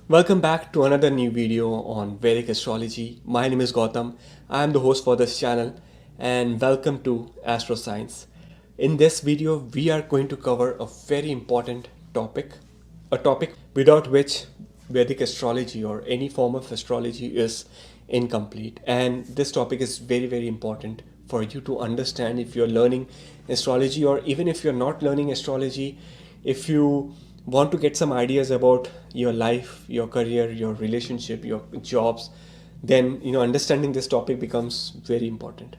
Welcome back to another new video on Vedic Astrology. My name is Gautam. I am the host for this channel and welcome to Astro Science. In this video, we are going to cover a very important topic, a topic without which Vedic astrology or any form of astrology is incomplete. And this topic is very important for you to understand if you're learning astrology, or even if you're not learning astrology, if you want to get some ideas about your life, your career, your relationship, your jobs, then understanding this topic becomes very important.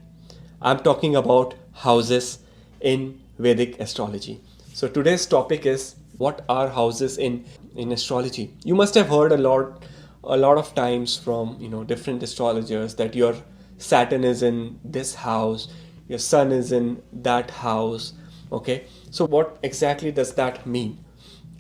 I'm talking about houses in Vedic astrology. So today's topic is, what are houses in astrology? You must have heard a lot of times from different astrologers that your Saturn is in this house, your Sun is in that house. Okay, so what exactly does that mean?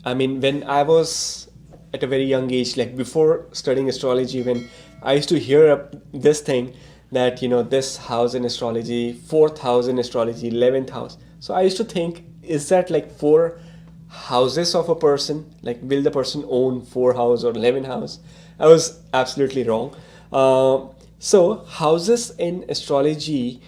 I mean, when I was at a very young age, like before studying astrology, when I used to hear this thing that, this house in astrology, fourth house in astrology, 11th house. So I used to think, is that like four houses of a person? Like, will the person own four house or 11 house? I was absolutely wrong. So houses in astrology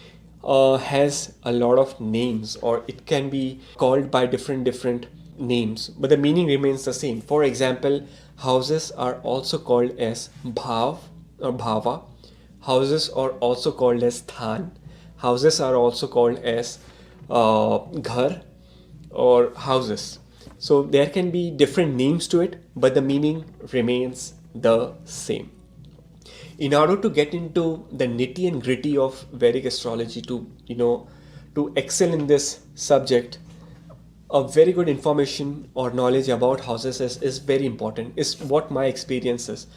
has a lot of names, or it can be called by different names, but the meaning remains the same. For example, houses are also called as BHAV or Bhava. Houses are also called as STHAN. Houses are also called as GHAR or houses. So there can be different names to it, but the meaning remains the same. In order to get into the nitty and gritty of Vedic astrology, to excel in this subject, a very good information or knowledge about houses is very important, is what my experience is.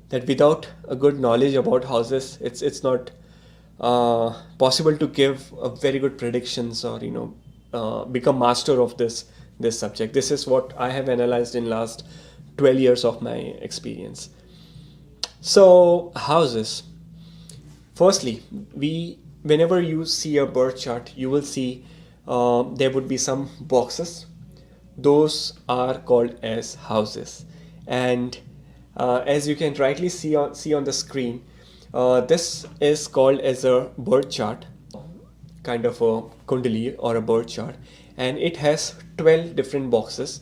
That without a good knowledge about houses, it's not possible to give a very good predictions, or become master of this subject. This is what I have analyzed in last 12 years of my experience. So houses, firstly, whenever you see a birth chart, you will see there would be some boxes. Those are called as houses. And as you can rightly see on the screen, this is called as a birth chart, kind of a Kundali or a birth chart, and it has 12 different boxes.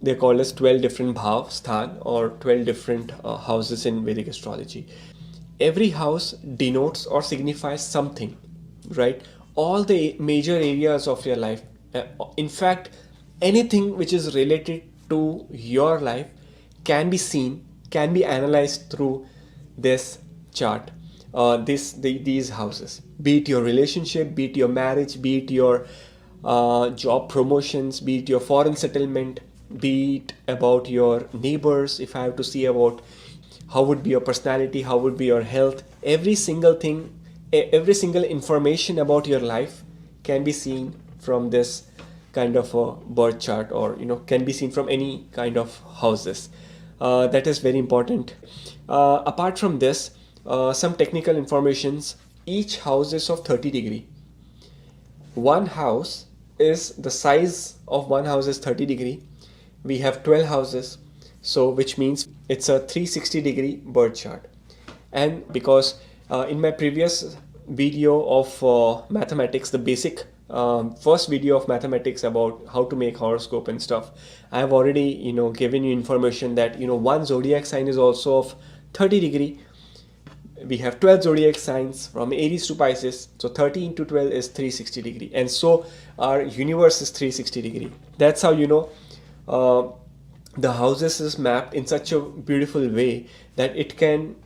They're called as 12 different bhav, sthan, or 12 different houses in Vedic astrology. Every house denotes or signifies something, right? All the major areas of your life, in fact, anything which is related to your life can be seen, can be analyzed through this chart, these houses. Be it your relationship, be it your marriage, be it your job promotions, be it your foreign settlement, be it about your neighbors. If I have to see about how would be your personality, how would be your health, every single thing, every single information about your life can be seen from this kind of a birth chart, or can be seen from any kind of houses. That is very important. Apart from this, some technical informations. Each house is of 30 degree. One house is, the size of one house is 30 degree. We have 12 houses, so which means it's a 360-degree birth chart. And because in my previous video of mathematics, the basic first video of mathematics about how to make horoscope and stuff, I have already given you information that one zodiac sign is also of 30 degree. We have 12 zodiac signs from Aries to Pisces, so 30 into 12 is 360 degree, and so our universe is 360 degree. That's how the houses is mapped in such a beautiful way that it can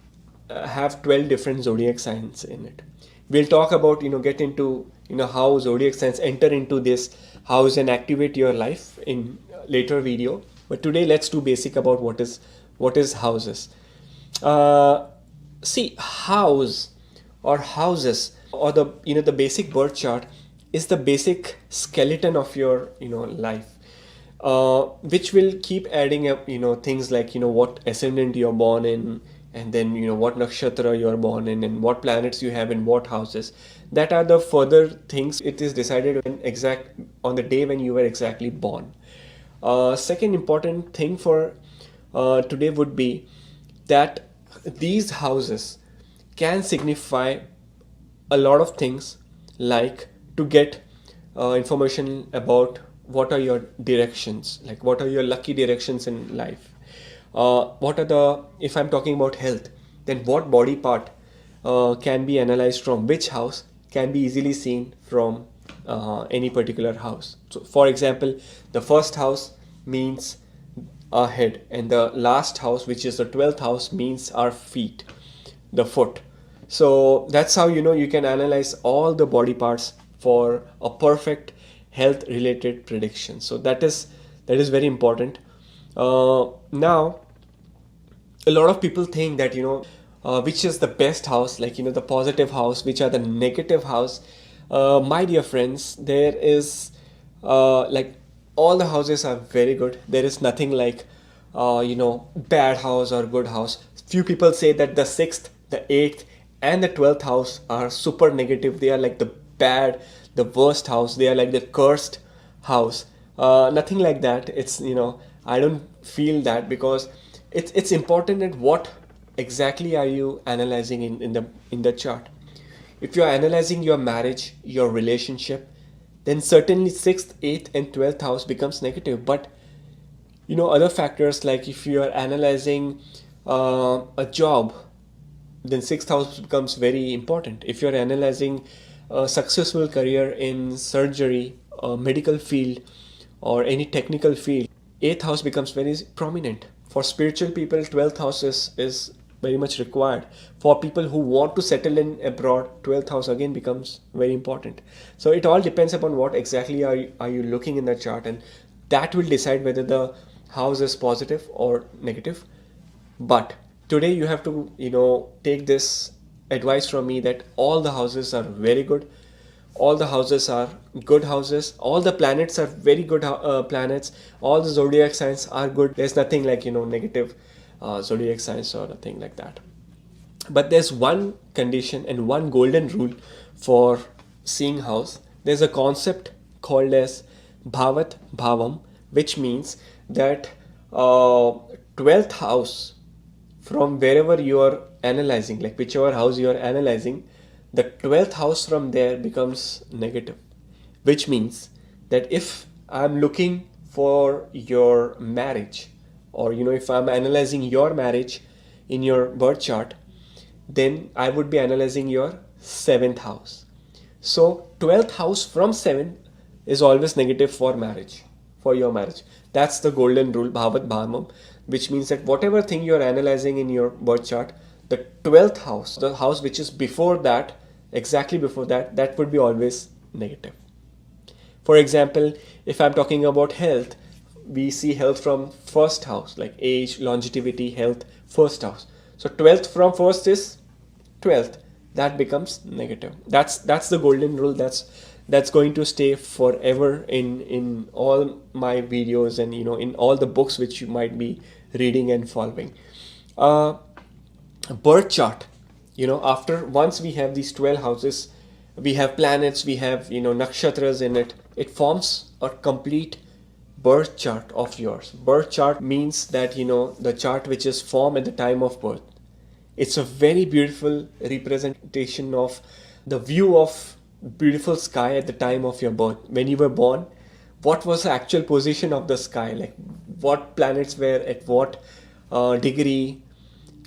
have 12 different zodiac signs in it. We'll talk about get into how zodiac signs enter into this house and activate your life in later video, but today let's do basic about what is houses. See, house or houses, or the basic birth chart is the basic skeleton of your life, which will keep adding up things like what ascendant you're born in, and then what nakshatra you're born in, and what planets you have in what houses. That are the further things. It is decided on the day when you were exactly born. Second important thing for today would be that these houses can signify a lot of things, like to get information about what are your directions, like what are your lucky directions in life. What are the, if I'm talking about health, then what body part can be analyzed from which house can be easily seen from any particular house. So, for example, the first house means our head, and the last house, which is the 12th house, means our feet, the foot. So that's how you can analyze all the body parts for a perfect health related prediction. So that is very important. Now a lot of people think that which is the best house, like the positive house, which are the negative house. My dear friends, there is like all the houses are very good. There is nothing like bad house or good house. Few people say that the 6th, the 8th and the 12th house are super negative. They are like the bad, the worst house. They are like the cursed house. Nothing like that. It's I don't feel that, because it's important that what exactly are you analyzing in the chart. If you're analyzing your marriage, your relationship, then certainly 6th, 8th and 12th house becomes negative. But other factors, like if you are analyzing a job, then 6th house becomes very important. If you're analyzing a successful career in surgery, medical field or any technical field, 8th house becomes very prominent. For spiritual people, 12th house is very much required. For people who want to settle in abroad, 12th house again becomes very important. So it all depends upon what exactly are you looking in the chart, and that will decide whether the house is positive or negative. But today you have to take this advice from me, that all the houses are very good. All the houses are good houses. All the planets are very good planets. All the zodiac signs are good. There's nothing like negative zodiac signs or nothing like that. But there's one condition and one golden rule for seeing house. There's a concept called as Bhavat Bhavam, which means that 12th house, from wherever you are analyzing, like whichever house you are analyzing, the 12th house from there becomes negative. Which means that if I'm looking for your marriage, or if I'm analyzing your marriage in your birth chart, then I would be analyzing your 7th house. So 12th house from 7 is always negative for marriage, for your marriage. That's the golden rule, Bhavat Bhavam, which means that whatever thing you're analyzing in your birth chart, the 12th house, the house which is before that, exactly before that, that would be always negative. For example, if I'm talking about health, we see health from first house, like age, longevity, health, first house. So 12th from first is 12th. That becomes negative. That's the golden rule. That's going to stay forever in all my videos, and in all the books which you might be reading and following. Birth chart. After once we have these 12 houses, we have planets, we have nakshatras in it. It forms a complete birth chart of yours. Birth chart means that the chart which is formed at the time of birth. It's a very beautiful representation of the view of beautiful sky at the time of your birth. When you were born, what was the actual position of the sky, like what planets were at what degree.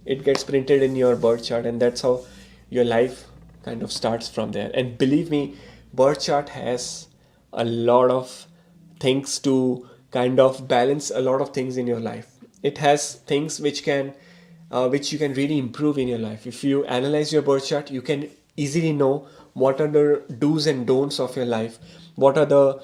It gets printed in your birth chart, and that's how your life kind of starts from there. And believe me, birth chart has a lot of things to kind of balance a lot of things in your life. It has things which you can really improve in your life. If you analyze your birth chart, you can easily know what are the do's and don'ts of your life, what are the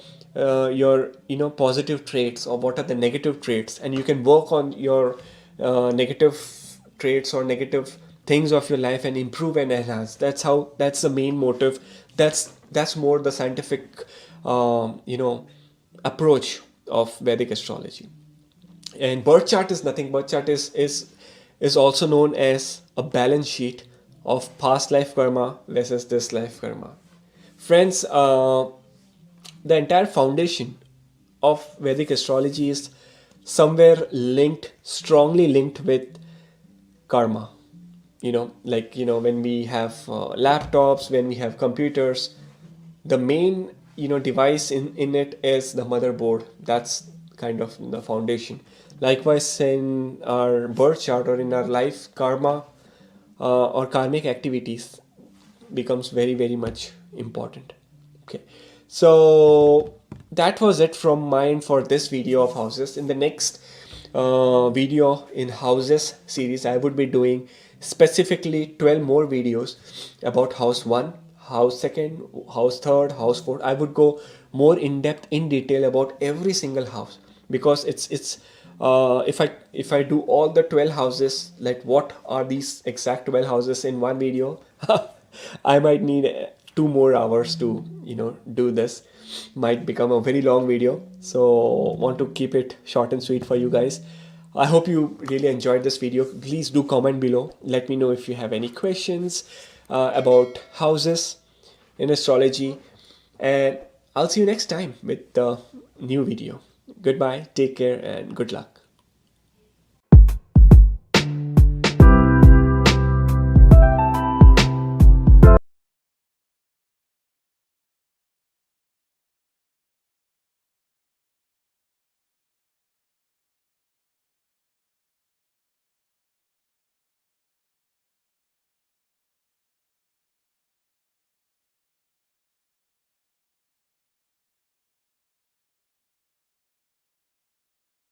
your positive traits, or what are the negative traits, and you can work on your negative traits or negative things of your life and improve and enhance. That's the main motive. That's more the scientific approach of Vedic astrology. And birth chart is nothing. Birth chart is also known as a balance sheet of past life karma versus this life karma. Friends, the entire foundation of Vedic astrology is somewhere linked, strongly linked with karma. When we have laptops, when we have computers, the main device in it is the motherboard. That's kind of the foundation. Likewise, in our birth chart or in our life, karma or karmic activities becomes very, very much important. Okay, so that was it from mine for this video of houses. In the next video in houses series, I would be doing specifically 12 more videos about house 1, house 2nd, house 3rd, house 4th. I would go more in depth, in detail about every single house, because it's if I do all the 12 houses, like what are these exact 12 houses in one video, I might need 2 more hours to do this. Might become a very long video, so want to keep it short and sweet for you guys. I hope you really enjoyed this video. Please do comment below. Let me know if you have any questions about houses in astrology, and I'll see you next time with the new video. Goodbye, take care, and good luck.